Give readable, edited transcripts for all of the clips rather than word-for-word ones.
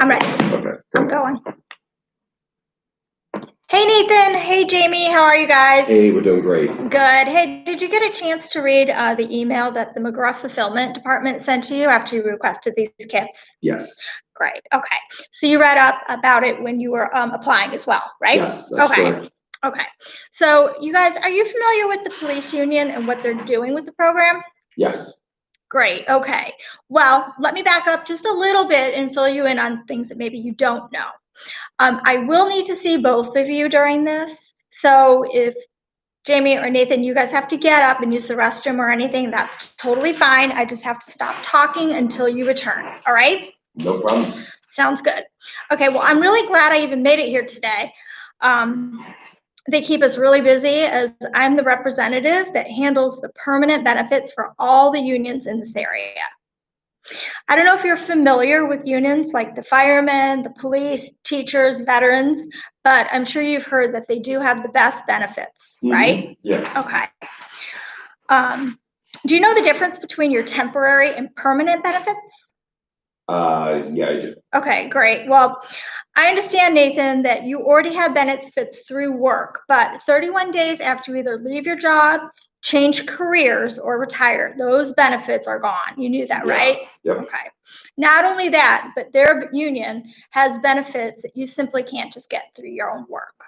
I'm ready. Okay. I'm going. Hey, Nathan. Hey, Jamie. How are you guys? Hey, we're doing great. Good. Hey, did you get a chance to read the email that the McGruff Fulfillment Department sent to you after you requested these kits? Yes. Great. Okay. So you read up about it when you were applying as well, right? Yes, that's correct. Okay. So you guys, are you familiar with the police union and what they're doing with the program? Yes. Great. Okay. Well, let me back up just a little bit and fill you in on things that maybe you don't know. I will need to see both of you during this. So if Jamie or Nathan, you guys have to get up and use the restroom or anything, that's totally fine. I just have to stop talking until you return. All right? No problem. Sounds good. Okay. Well, I'm really glad I even made it here today. They keep us really busy as I'm the representative that handles the permanent benefits for all the unions in this area. I don't know if you're familiar with unions like the firemen, the police, teachers, veterans, but I'm sure you've heard that they do have the best benefits, right? Yes. Okay. Do you know the difference between your temporary and permanent benefits? Yeah, I do. Okay, great. Well, I understand, Nathan, that you already have benefits through work, but 31 days after you either leave your job, change careers, or retire, those benefits are gone. You knew that, right? Yep. Okay. Not only that, but their union has benefits that you simply can't just get through your own work.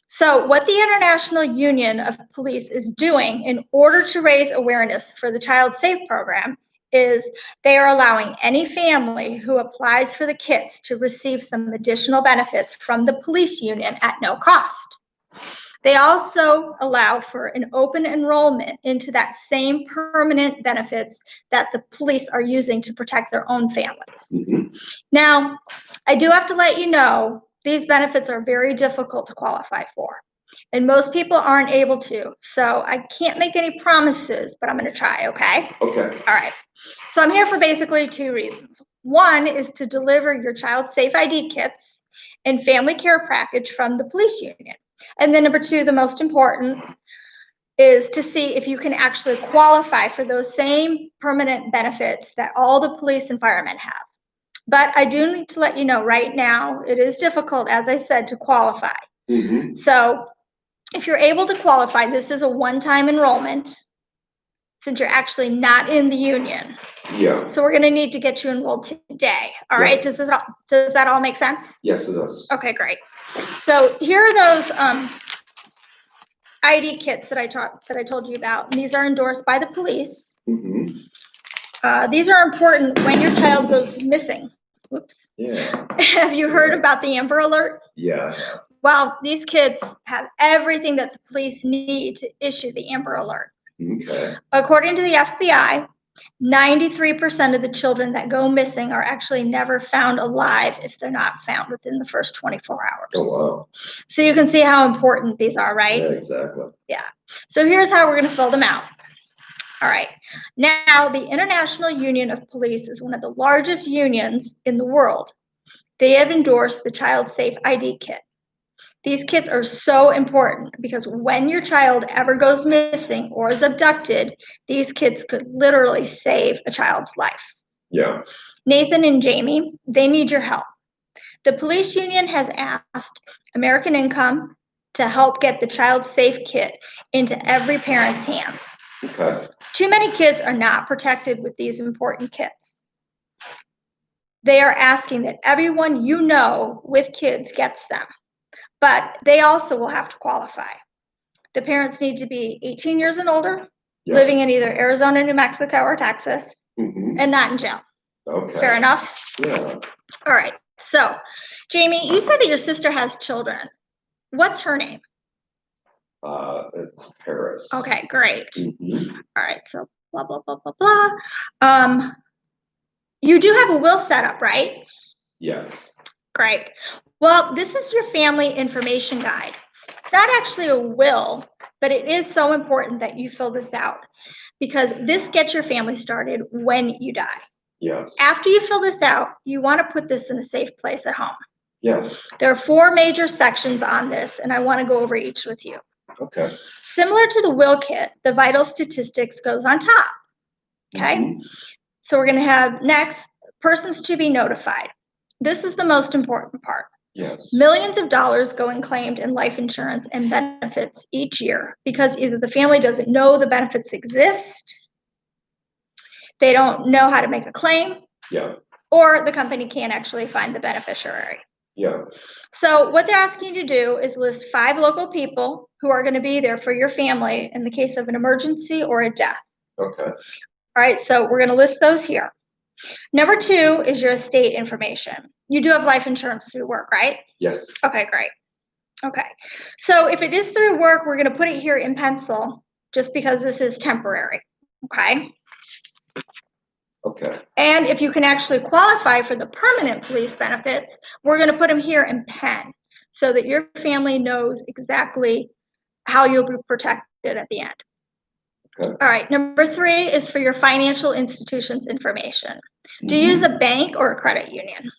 So what the International Union of Police is doing in order to raise awareness for the Child Safe program is they are allowing any family who applies for the kits to receive some additional benefits from the police union at no cost. They also allow for an open enrollment into that same permanent benefits that the police are using to protect their own families. Now, I do have to let you know, these benefits are very difficult to qualify for. And most people aren't able to. So I can't make any promises, but I'm going to try, okay? Okay. All right. So I'm here for basically two reasons. One is to deliver your child safe ID kits and family care package from the police union. And then number two, the most important, is to see if you can actually qualify for those same permanent benefits that all the police and firemen have. But I do need to let you know right now, it is difficult, as I said, to qualify. So if you're able to qualify, this is a one-time enrollment since you're actually not in the union. Yeah. So we're going to need to get you enrolled today. All right. Does that all make sense? Yes, it does. Okay, great. So here are those ID kits that I told you about. And these are endorsed by the police. These are important when your child goes missing. Whoops. Yeah. Have you heard about the Amber Alert? Yeah. Well, these kids have everything that the police need to issue the Amber Alert. Okay. According to the FBI, 93% of the children that go missing are actually never found alive if they're not found within the first 24 hours. Oh, wow. So you can see how important these are, right? Yeah, exactly. Yeah. So here's how we're going to fill them out. All right. Now, the International Union of Police is one of the largest unions in the world. They have endorsed the Child Safe ID kit. These kits are so important because when your child ever goes missing or is abducted, these kits could literally save a child's life. Yeah. Nathan and Jamie, they need your help. The police union has asked American Income to help get the Child Safe kit into every parent's hands. Okay. Too many kids are not protected with these important kits. They are asking that everyone you know with kids gets them. But they also will have to qualify. The parents need to be 18 years and older, living in either Arizona, New Mexico, or Texas, and not in jail. Okay. Fair enough? Yeah. All right. So, Jamie, you said that your sister has children. What's her name? It's Paris. Okay, great. All right. So, blah, blah, blah, blah, blah. You do have a will set up, right? Yes. Great. Well, this is your family information guide. It's not actually a will, but it is so important that you fill this out because this gets your family started when you die. Yes. After you fill this out, you want to put this in a safe place at home. Yes. There are 4 major sections on this, and I want to go over each with you. Okay. Similar to the will kit, the vital statistics goes on top. Okay. So we're going to have next, persons to be notified. This is the most important part. Yes. Millions of dollars go unclaimed in life insurance and benefits each year because either the family doesn't know the benefits exist, they don't know how to make a claim, Yeah. or the company can't actually find the beneficiary. Yeah. So what they're asking you to do is list 5 local people who are going to be there for your family in the case of an emergency or a death. Okay. All right, so we're going to list those here. Number 2 is your estate information. You do have life insurance through work, right? Yes. Okay, great. Okay, so if it is through work, we're going to put it here in pencil just because this is temporary. Okay. Okay. And if you can actually qualify for the permanent police benefits, we're going to put them here in pen so that your family knows exactly how you'll be protected at the end. Okay. All right, number 3 is for your financial institution's information. Do you use a bank or a credit union?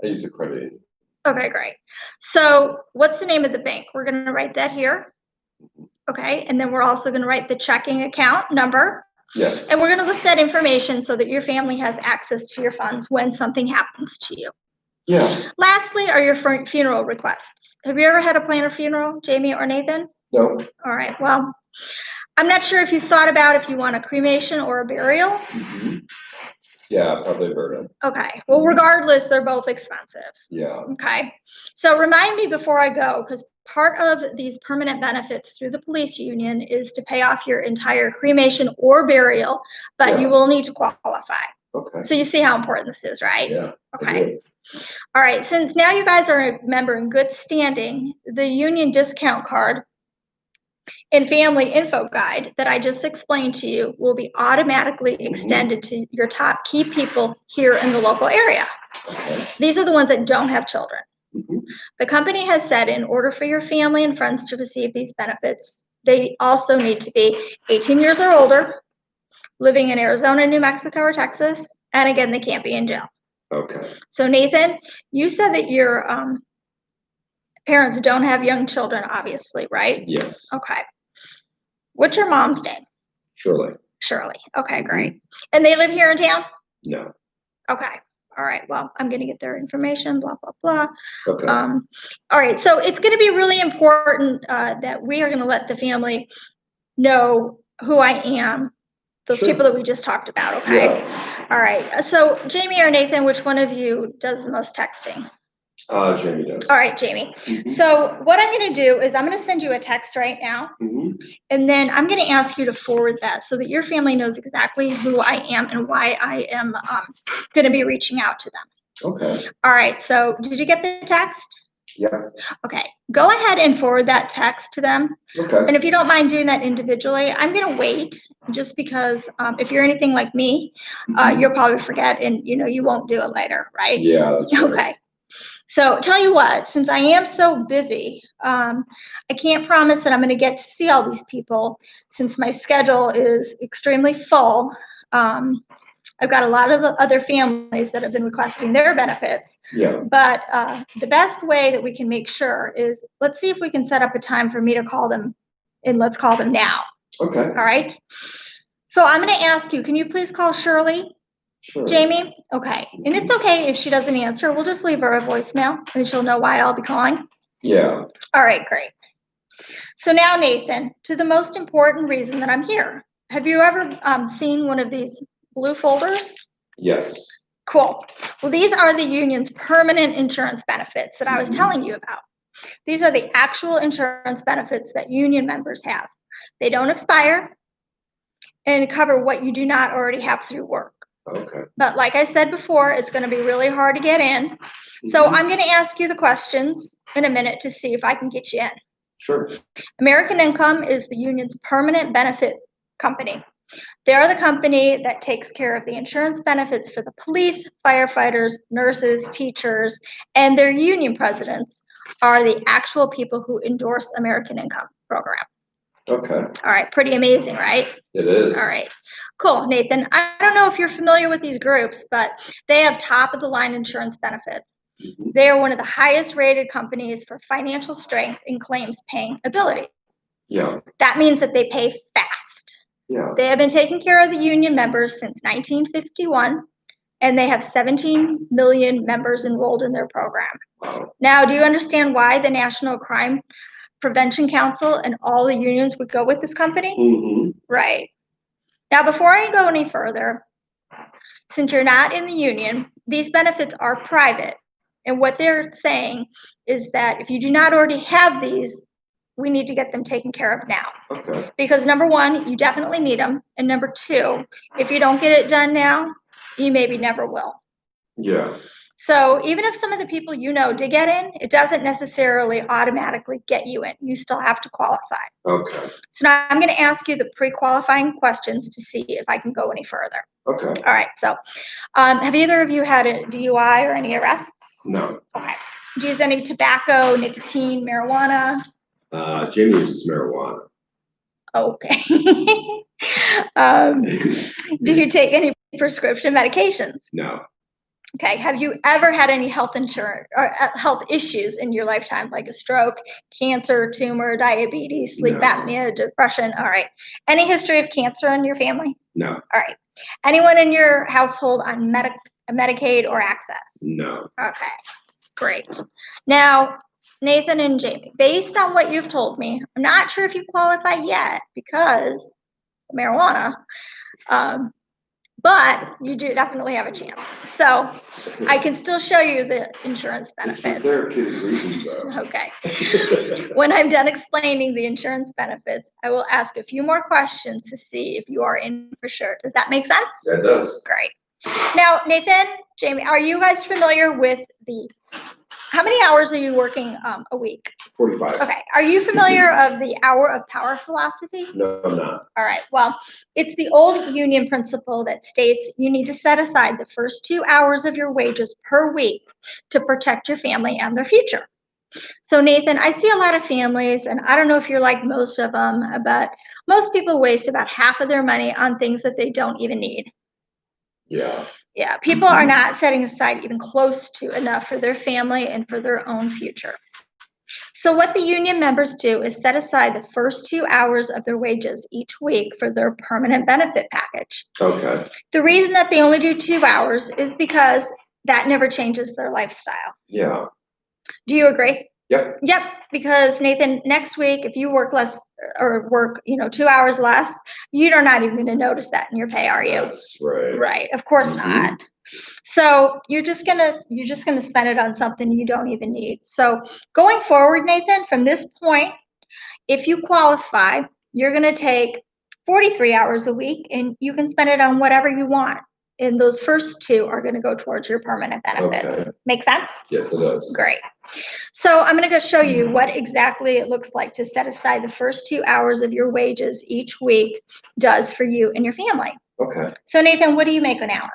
I use a credit union. Okay, great. So what's the name of the bank? We're going to write that here. Okay, and then we're also going to write the checking account number. Yes. And we're going to list that information so that your family has access to your funds when something happens to you. Yeah. Lastly are your funeral requests. Have you ever had to plan a funeral, Jamie or Nathan? No. All right, well, I'm not sure if you thought about if you want a cremation or a burial. Yeah, probably burden. Okay, well, regardless, they're both expensive. Yeah. Okay, so remind me before I go, because part of these permanent benefits through the police union is to pay off your entire cremation or burial, but you will need to qualify. Okay. So you see how important this is, right? Yeah. Okay. All right, since now you guys are a member in good standing, the union discount card and family info guide that I just explained to you will be automatically extended to your top key people here in the local area. Okay. These are the ones that don't have children. The company has said in order for your family and friends to receive these benefits, they also need to be 18 years or older, living in Arizona, New Mexico, or Texas, and again, they can't be in jail. Okay. So Nathan, you said that your parents don't have young children, obviously, right? Yes. Okay. What's your mom's name? Shirley. Shirley. Okay, great. And they live here in town? No. Okay. All right. Well, I'm going to get their information, blah, blah, blah. Okay. All right. So it's going to be really important that we are going to let the family know who I am, those people that we just talked about. Okay. Yeah. All right. So Jamie or Nathan, which one of you does the most texting? Jamie does. All right, Jamie. So what I'm going to do is I'm going to send you a text right now, and then I'm going to ask you to forward that so that your family knows exactly who I am and why I am going to be reaching out to them. Okay. All right. So did you get the text? Yeah. Okay. Go ahead and forward that text to them. Okay. And if you don't mind doing that individually, I'm going to wait just because if you're anything like me, you'll probably forget and you won't do it later, right? Yeah. That's right. Okay. So tell you what, since I am so busy, I can't promise that I'm going to get to see all these people since my schedule is extremely full. I've got a lot of the other families that have been requesting their benefits. Yeah. But the best way that we can make sure is let's see if we can set up a time for me to call them, and let's call them now. Okay. All right. So I'm going to ask you, can you please call Shirley? Sure. Jamie? Okay. And it's okay if she doesn't answer. We'll just leave her a voicemail and she'll know why I'll be calling. Yeah. All right, great. So now, Nathan, to the most important reason that I'm here. Have you ever seen one of these blue folders? Yes. Cool. Well, these are the union's permanent insurance benefits that I was telling you about. These are the actual insurance benefits that union members have. They don't expire and cover what you do not already have through work. Okay. But like I said before, it's going to be really hard to get in. So I'm going to ask you the questions in a minute to see if I can get you in. Sure. American Income is the union's permanent benefit company. They are the company that takes care of the insurance benefits for the police, firefighters, nurses, teachers, and their union presidents are the actual people who endorse American Income program. Okay. All right, pretty amazing, right? It is. All right, cool. Nathan, I don't know if you're familiar with these groups, but they have top of the line insurance benefits. They are one of the highest rated companies for financial strength and claims paying ability. Yeah. That means that they pay fast. Yeah. They have been taking care of the union members since 1951. and they have 17 million members enrolled in their program. Wow. Now, do you understand why the National Crime Prevention Council and all the unions would go with this company? Mm-hmm. Right. Now, before I go any further, since you're not in the union, these benefits are private. And what they're saying is that if you do not already have these, we need to get them taken care of now. Okay. Because number one, you definitely need them. And number two, if you don't get it done now, you maybe never will. Yeah. So even if some of the people you know did get in, it doesn't necessarily automatically get you in. You still have to qualify. Okay. So now I'm going to ask you the pre-qualifying questions to see if I can go any further. Okay. All right. So have either of you had a DUI or any arrests? No. Okay. Do you use any tobacco, nicotine, marijuana? Jamie uses marijuana. Okay. Do you take any prescription medications? No. Okay. Have you ever had any health insurance or health issues in your lifetime, like a stroke, cancer, tumor, diabetes, sleep No. apnea, depression? All right. Any history of cancer in your family? No. All right. Anyone in your household on Medicaid or Access? No. Okay. Great. Now, Nathan and Jamie, based on what you've told me, I'm not sure if you qualify yet because of marijuana, but you do definitely have a chance. So I can still show you the insurance It's benefits. for therapeutic reasons, though. Okay. When I'm done explaining the insurance benefits, I will ask a few more questions to see if you are in for sure. Does that make sense? That does. Great. Now, Nathan, Jamie, are you guys familiar with how many hours are you working a week? 45. Okay. Are you familiar of the hour of power philosophy? No, I'm not. All right. Well, it's the old union principle that states you need to set aside the first 2 hours of your wages per week to protect your family and their future. So, Nathan, I see a lot of families, and I don't know if you're like most of them, but most people waste about half of their money on things that they don't even need. Yeah. Yeah, people are not setting aside even close to enough for their family and for their own future. So what the union members do is set aside the first 2 hours of their wages each week for their permanent benefit package. Okay. The reason that they only do 2 hours is because that never changes their lifestyle. Yeah. Do you agree? Yep. Yep, because Nathan, next week, if you work less or work, 2 hours less, you're not even going to notice that in your pay, are you? That's right. Right, of course not. So you're just gonna spend it on something you don't even need. So going forward, Nathan, from this point, if you qualify, you're gonna take 43 hours a week and you can spend it on whatever you want. And those first 2 are gonna go towards your permanent benefits. Okay. Make sense? Yes, it does. Great. So I'm gonna go show you what exactly it looks like to set aside the first 2 hours of your wages each week does for you and your family. Okay. So Nathan, what do you make an hour?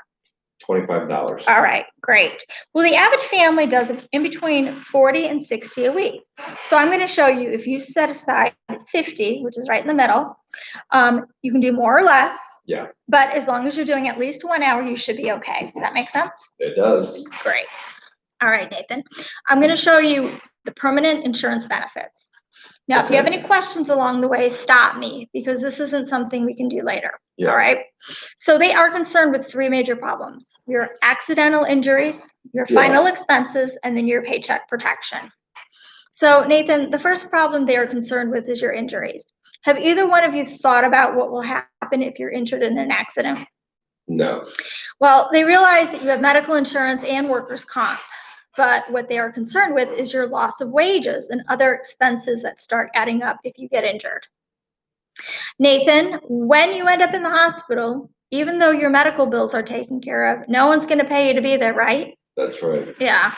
$25. All right, great. Well, the average family does in between 40 and 60 a week. So I'm going to show you if you set aside 50, which is right in the middle, you can do more or less. Yeah. But as long as you're doing at least 1 hour, you should be okay. Does that make sense? It does. Great. All right, Nathan. I'm going to show you the permanent insurance benefits. Now, if you have any questions along the way, stop me because this isn't something we can do later. Yeah. All right. So they are concerned with 3 major problems: your accidental injuries, your final expenses, and then your paycheck protection. So Nathan, the first problem they are concerned with is your injuries. Have either one of you thought about what will happen if you're injured in an accident? No. Well, they realize that you have medical insurance and workers' comp. But what they are concerned with is your loss of wages and other expenses that start adding up if you get injured. Nathan, when you end up in the hospital, even though your medical bills are taken care of, no one's going to pay you to be there, right? That's right. Yeah.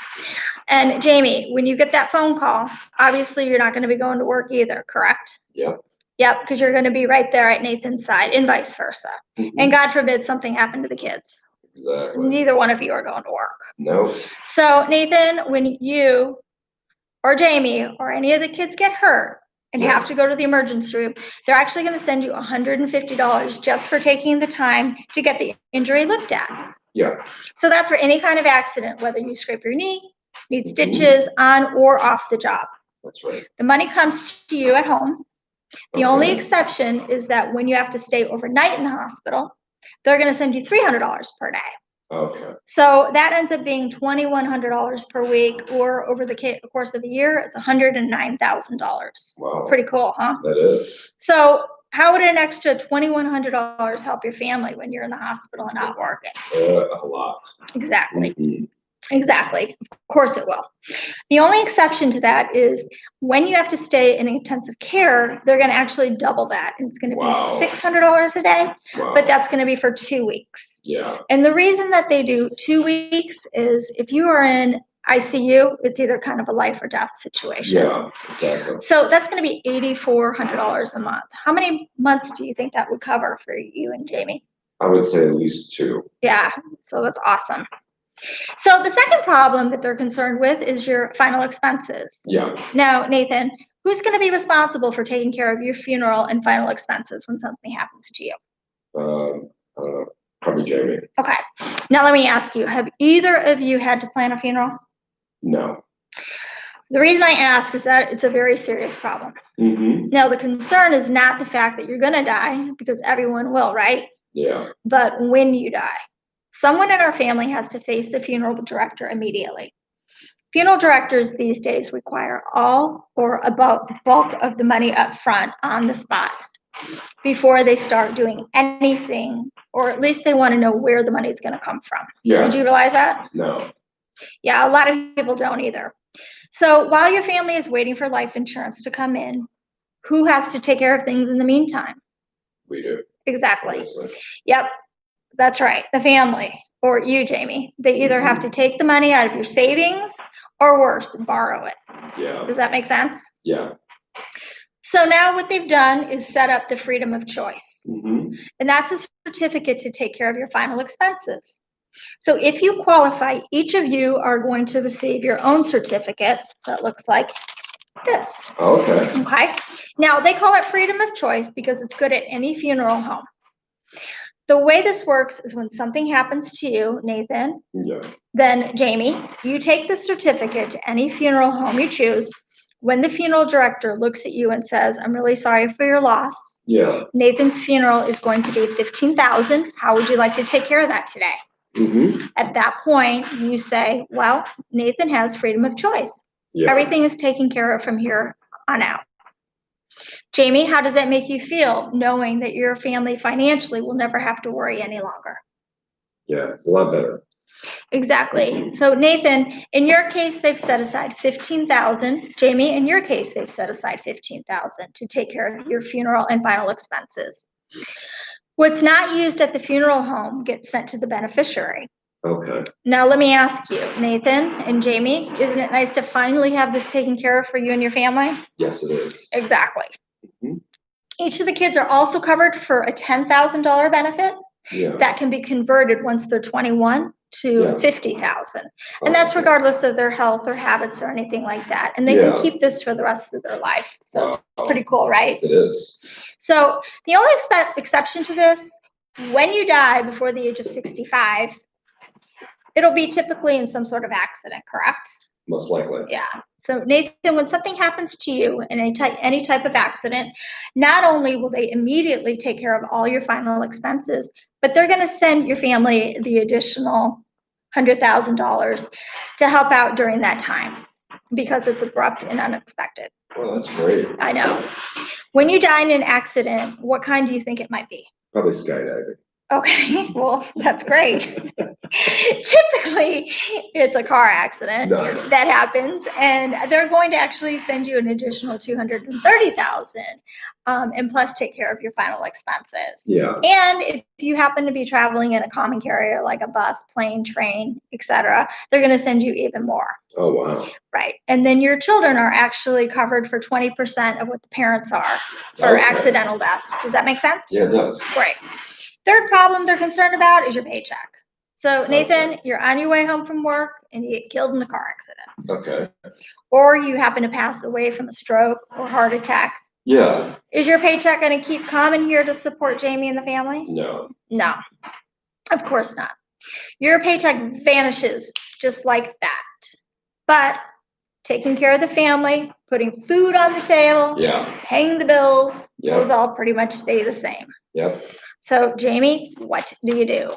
And Jamie, when you get that phone call, obviously you're not going to be going to work either, correct? Yep. Yep, because you're going to be right there at Nathan's side and vice versa. And God forbid something happened to the kids. Exactly. Neither one of you are going to work. Nope. So Nathan, when you or Jamie or any of the kids get hurt and have to go to the emergency room, they're actually going to send you $150 just for taking the time to get the injury looked at. Yeah. So that's for any kind of accident, whether you scrape your knee, need stitches on or off the job. That's right. The money comes to you at home. The only exception is that when you have to stay overnight in the hospital, they're going to send you $300 per day. Okay. So that ends up being $2,100 per week, or over the course of a year, it's $109,000. Wow. Pretty cool, huh? That is. So how would an extra $2,100 help your family when you're in the hospital and not working? A lot. Exactly. Mm-hmm. Exactly. Of course it will. The only exception to that is when you have to stay in intensive care, they're going to actually double that. And it's going to Wow. be $600 a day, Wow. but that's going to be for 2 weeks. Yeah. And the reason that they do 2 weeks is if you are in ICU, it's either kind of a life or death situation. Yeah, exactly. So that's going to be $8,400 a month. How many months do you think that would cover for you and Jamie? I would say at least 2. Yeah, so that's awesome. So the second problem that they're concerned with is your final expenses. Yeah. Now, Nathan, who's going to be responsible for taking care of your funeral and final expenses when something happens to you? Probably Jamie. Okay. Now let me ask you, have either of you had to plan a funeral? No. The reason I ask is that it's a very serious problem. Mm-hmm. Now, the concern is not the fact that you're going to die, because everyone will, right? Yeah. But when you die. Someone in our family has to face the funeral director immediately. Funeral directors these days require all or about the bulk of the money up front on the spot before they start doing anything, or at least they want to know where the money is going to come from. Yeah. Did you realize that? No. Yeah, a lot of people don't either. So while your family is waiting for life insurance to come in, who has to take care of things in the meantime? We do. Exactly. Honestly. Yep, that's right. The family, or you, Jamie. They either have to take the money out of your savings, or worse, borrow it. Yeah. Does that make sense? Yeah. So now what they've done is set up the freedom of choice. Mm-hmm. And that's a certificate to take care of your final expenses. So if you qualify, each of you are going to receive your own certificate that looks like this. Okay. Okay. Now they call it freedom of choice because it's good at any funeral home. The way this works is when something happens to you, Nathan, then Jamie, you take the certificate to any funeral home you choose. When the funeral director looks at you and says, "I'm really sorry for your loss. Nathan's funeral is going to be $15,000. How would you like to take care of that today?" Mm-hmm. At that point, you say, "Well, Nathan has freedom of choice. Everything is taken care of from here on out." Jamie, how does that make you feel, knowing that your family financially will never have to worry any longer? Yeah, a lot better. Exactly. So Nathan, in your case, they've set aside $15,000. Jamie, in your case, they've set aside $15,000 to take care of your funeral and final expenses. What's not used at the funeral home gets sent to the beneficiary. Okay. Now let me ask you, Nathan and Jamie, isn't it nice to finally have this taken care of for you and your family? Yes, it is. Exactly. Mm-hmm. Each of the kids are also covered for a $10,000 benefit that can be converted once they're 21 to $50,000. And that's regardless of their health or habits or anything like that. And they can keep this for the rest of their life. So it's pretty cool, right? It is. So the only exception to this, when you die before the age of 65, it'll be typically in some sort of accident, correct? Most likely. Yeah. So Nathan, when something happens to you in any type of accident, not only will they immediately take care of all your final expenses, but they're going to send your family the additional $100,000 to help out during that time because it's abrupt and unexpected. Well, that's great. I know. When you die in an accident, what kind do you think it might be? Probably skydiving. Okay, well, that's great. Typically, it's a car accident that happens, and they're going to actually send you an additional $230,000, and plus take care of your final expenses. Yeah. And if you happen to be traveling in a common carrier like a bus, plane, train, etc., they're going to send you even more. Oh, wow. Right. And then your children are actually covered for 20% of what the parents are for accidental deaths. Does that make sense? Yeah, it does. Great. Third problem they're concerned about is your paycheck. So Nathan, you're on your way home from work and you get killed in a car accident. Okay. Or you happen to pass away from a stroke or heart attack. Yeah. Is your paycheck going to keep coming here to support Jamie and the family? No. No, of course not. Your paycheck vanishes just like that. But taking care of the family, putting food on the table, paying the bills, those all pretty much stay the same. Yep. So Jamie, what do you do?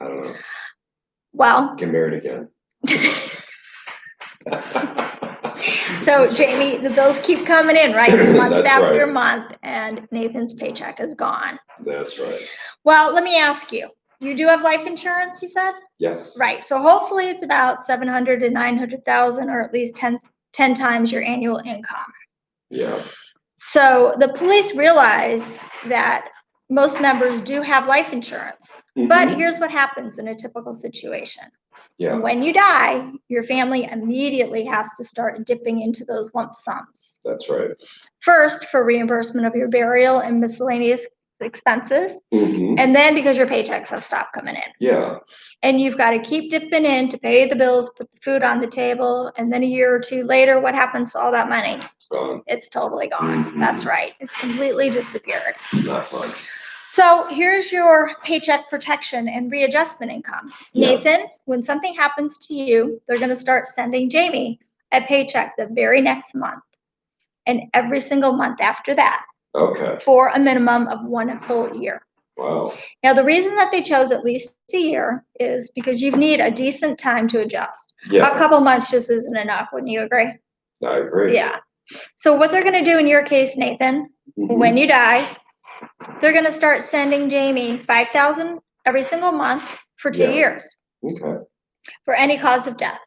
I don't know. Well, Get married again. so Jamie, the bills keep coming in, right? Month That's after right. month, and Nathan's paycheck is gone. That's right. Well, let me ask you, you do have life insurance, you said? Yes. Right. So hopefully it's about 700 to 900,000, or at least 10 times your annual income. Yeah. So the police realize that most members do have life insurance, but here's what happens in a typical situation. Yeah. When you die, your family immediately has to start dipping into those lump sums. That's right. First, for reimbursement of your burial and miscellaneous expenses, and then because your paychecks have stopped coming in. Yeah. And you've got to keep dipping in to pay the bills, put the food on the table, and then a year or two later, what happens to all that money? It's gone. It's totally gone. That's right. It's completely disappeared. It's not fun. So here's your paycheck protection and readjustment income. Yeah. Nathan, when something happens to you, they're going to start sending Jamie a paycheck the very next month and every single month after that. Okay. For a minimum of 1 full year. Wow. Now, the reason that they chose at least a year is because you need a decent time to adjust. Yeah. A couple months just isn't enough. Wouldn't you agree? I agree. Yeah. So what they're going to do in your case, Nathan, when you die, they're going to start sending Jamie $5,000 every single month for 2 years. Okay. For any cause of death.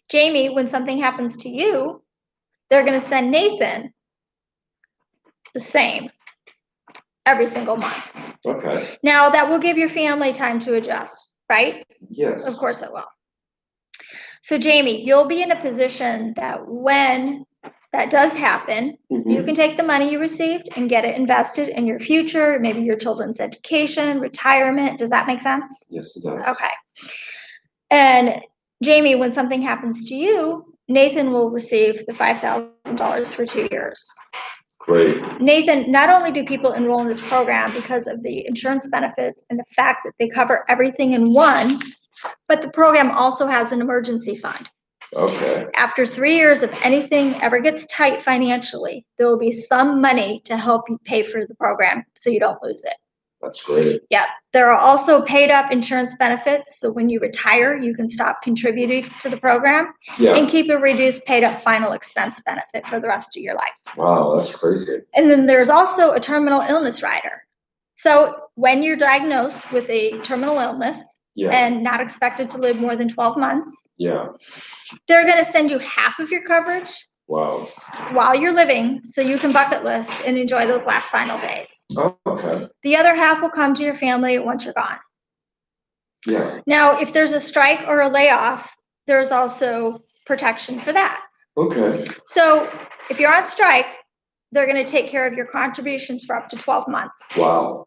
Jamie, when something happens to you, they're going to send Nathan the same every single month. Okay. Now, that will give your family time to adjust, right? Yes. Of course it will. So, Jamie, you'll be in a position that when that does happen, you can take the money you received and get it invested in your future, maybe your children's education, retirement. Does that make sense? Yes, it does. Okay. And Jamie, when something happens to you, Nathan will receive the $5,000 for 2 years. Great. Nathan, not only do people enroll in this program because of the insurance benefits and the fact that they cover everything in one, but the program also has an emergency fund. Okay. After 3 years, if anything ever gets tight financially, there will be some money to help you pay for the program so you don't lose it. That's great. Yeah. There are also paid up insurance benefits. So when you retire, you can stop contributing to the program and keep a reduced paid up final expense benefit for the rest of your life. Wow, that's crazy. And then there's also a terminal illness rider. So when you're diagnosed with a terminal illness and not expected to live more than 12 months, they're going to send you half of your coverage while you're living so you can bucket list and enjoy those last final days. Oh, okay. The other half will come to your family once you're gone. Yeah. Now, if there's a strike or a layoff, there's also protection for that. Okay. So if you're on strike, they're going to take care of your contributions for up to 12 months. Wow.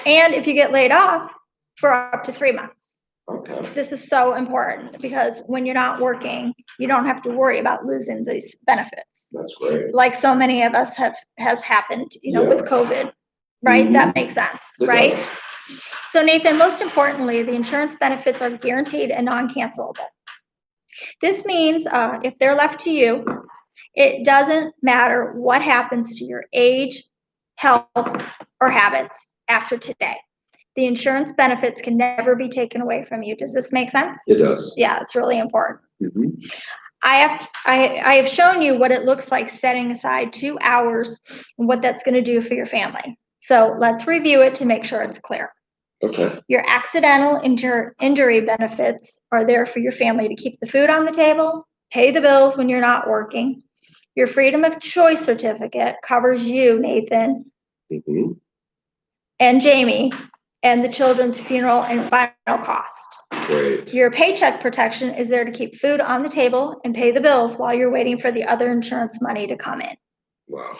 And if you get laid off, for up to 3 months. Okay. This is so important because when you're not working, you don't have to worry about losing these benefits. That's great. Like so many of us has happened, with COVID, right? That makes sense, right? Does. So Nathan, most importantly, the insurance benefits are guaranteed and non-cancelable. This means if they're left to you, it doesn't matter what happens to your age, health, or habits after today. The insurance benefits can never be taken away from you. Does this make sense? It does. Yeah, it's really important. I have shown you what it looks like setting aside 2 hours and what that's going to do for your family. So let's review it to make sure it's clear. Okay. Your accidental injury benefits are there for your family to keep the food on the table, pay the bills when you're not working. Your freedom of choice certificate covers you, Nathan, and Jamie, and the children's funeral and final cost. Great. Your paycheck protection is there to keep food on the table and pay the bills while you're waiting for the other insurance money to come in. Wow.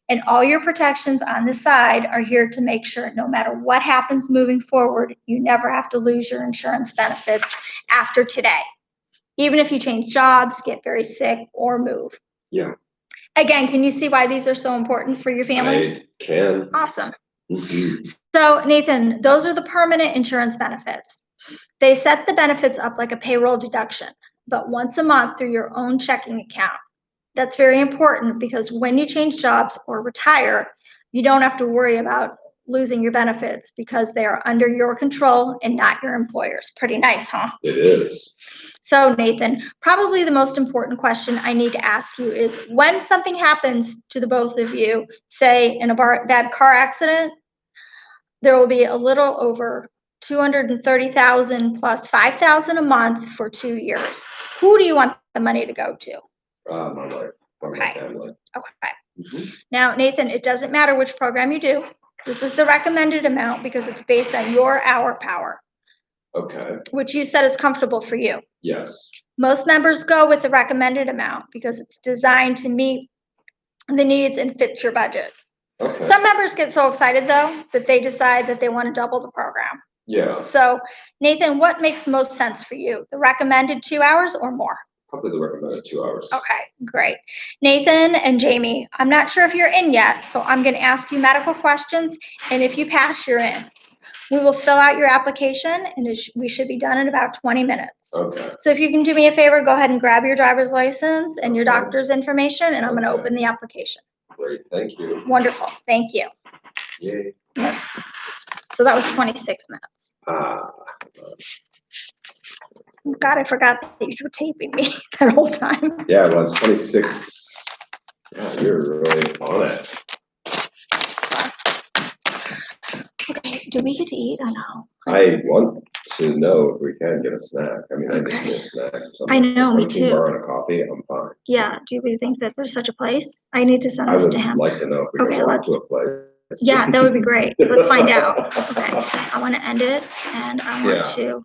And all your protections on the side are here to make sure no matter what happens moving forward, you never have to lose your insurance benefits after today. Even if you change jobs, get very sick, or move. Yeah. Again, can you see why these are so important for your family? I can. Awesome. So Nathan, those are the permanent insurance benefits. They set the benefits up like a payroll deduction, but once a month through your own checking account. That's very important because when you change jobs or retire, you don't have to worry about losing your benefits because they are under your control and not your employer's. Pretty nice, huh? It is. So Nathan, probably the most important question I need to ask you is, when something happens to the both of you, say in a bad car accident, there will be a little over $230,000 plus $5,000 a month for 2 years. Who do you want the money to go to? My wife or my family. Okay. Mhm. Now, Nathan, it doesn't matter which program you do. This is the recommended amount because it's based on your hour power, Okay. which you said is comfortable for you. Yes. Most members go with the recommended amount because it's designed to meet the needs and fit your budget. Okay. Some members get so excited, though, that they decide that they want to double the program. Yeah. So, Nathan, what makes most sense for you? The recommended 2 hours or more? Probably the recommended 2 hours. Okay, great. Nathan and Jamie, I'm not sure if you're in yet, so I'm going to ask you medical questions, and if you pass, you're in. We will fill out your application, and we should be done in about 20 minutes. Okay. So if you can do me a favor, go ahead and grab your driver's license and your doctor's information, and I'm going to open the application. Great, thank you. Wonderful, thank you. Yay. Yes. So that was 26 minutes. God, I forgot that you were taping me that whole time. Yeah, it was 26. Yeah, you're really on it. Okay, do we get to eat? I know. I want to know if we can get a snack. I mean, I just need a snack or something. I know, me too. A bar and a coffee, I'm fine. Yeah, do we think that there's such a place? I need to send this to him. I would like to know if we can walk to a place. Yeah, that would be great. Let's find out. Okay, I want to end it, and I want to